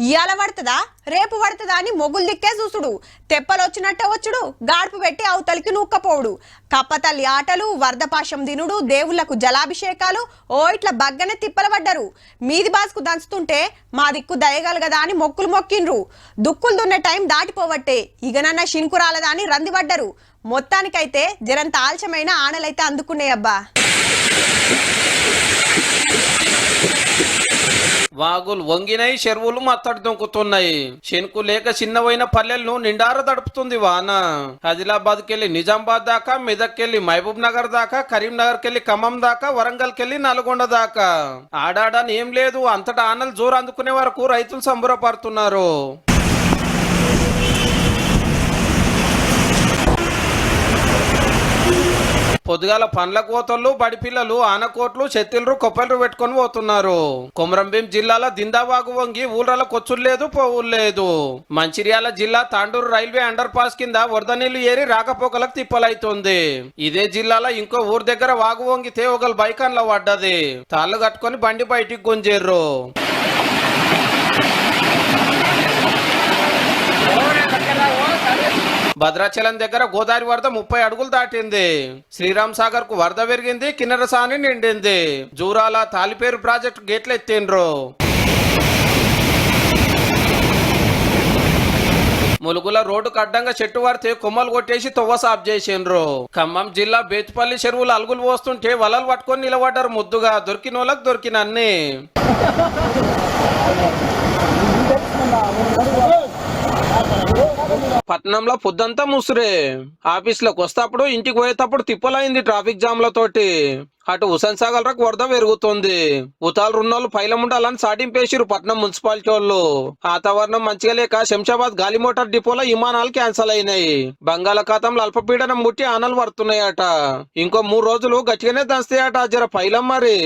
ఇయాల పడుతుందా రేపు పడుతుందా అని మొగులు దిక్కే చూసుడు. తెప్పలు వచ్చినట్టే వచ్చుడు, గాడుపు పెట్టి అవతలికి నూక్కపోవుడు. కప్పతల్లి ఆటలు, వరదపాశం దినుడు, దేవుళ్లకు జలాభిషేకాలు, ఓ ఇట్లా బగ్గనే తిప్పలు పడ్డరు. మీది బాసుకు దంచుతుంటే మా దిక్కు దయగలు కదా అని మొక్కులు మొక్కిండ్రు. దుక్కులు దున్నే టైం దాటిపోవట్టే ఇగనన్న శినుకురాలదా అని రంది పడ్డరు. మొత్తానికైతే జరంత ఆలస్యమైన ఆనలైతే అందుకున్నాయబ్బా. వాగులు వంగినాయి, చెరువులు మత్తడి దొంకుతున్నాయి. శనుకు లేక చిన్నవైన పల్లెలను నిండార తడుపుతుంది వాన. ఆదిలాబాద్ కెళ్ళి నిజామాబాద్ దాకా, మెదక్కెళ్ళి మహబూబ్ నగర్ దాకా, కరీంనగర్ కెళ్ళి ఖమ్మం దాకా, వరంగల్ కెళ్ళి నల్గొండ దాకా. ఆడాడని ఏం లేదు, అంతటా ఆనలు జోరు అందుకునే వరకు రైతులు సంబరపడుతున్నారు. పొద్దుగాల పండ్ల కోతలు, బడి పిల్లలు ఆనకోట్లు, చెత్తిలు, కొప్పలు పెట్టుకొని పోతున్నారు. కొమరంభీం జిల్లాలో దిందావాగు వంగి ఊళ్ళ కొచ్చులు లేదు, పోవులు లేదు. మంచిర్యాల జిల్లా తాండూరు రైల్వే అండర్ పాస్ కింద వరద నీళ్లు ఏరి రాకపోకలకు తిప్పలైతుంది. ఇదే జిల్లాలో ఇంకో ఊరు దగ్గర వాగు వంగితే ఒకరు బైకాన్లో పడ్డది. తాళ్లు కట్టుకొని బండి బయటికి గుంజేర్రు. భద్రాచలం దగ్గర గోదావరి వరద 30 అడుగులు దాటింది. శ్రీరామ్ సాగర్ కు వరద పెరిగింది, కిన్నెరసాని నిండింది. జూరాల తాలిపేరు ప్రాజెక్టు గేట్లు ఎత్తిండ్రు. ములుగుల రోడ్డుకు అడ్డంగా చెట్టు పడితే కొమ్మలు కొట్టేసి తొవ్వ సాఫ్ చేసిండ్రు. ఖమ్మం జిల్లా బేతుపల్లి చెరువులు అలుగులు పోస్తుంటే వలలు పట్టుకొని నిలబడ్డారు ముద్దుగా. దొరికినోళ్ళకి దొరికినన్ని. పట్నంలో పొద్దంతా ముసురే. ఆఫీసులకు వస్తేప్పుడు, ఇంటికి పోయేటప్పుడు తిప్పలైంది ట్రాఫిక్ జామ్లతోటి. అటు హుసేన్ సాగర్ రకు వరద పెరుగుతుంది. ఉతాలు రున్నోళ్ళు పైలం ఉండాలని సాటింపేసిరు పట్నం మున్సిపాలిటీ వాళ్ళు. వాతావరణం మంచిగా లేక శంషాబాద్ గాలి మోటార్ డిపోలో విమానాలు క్యాన్సల్ అయినాయి. బంగాళాఖాతంలో అల్పపీడనం ముట్టి ఆనలు పడుతున్నాయట. ఇంకో 3 రోజులు గట్టిగానే దంస్తాయట. జర పైలం మరి.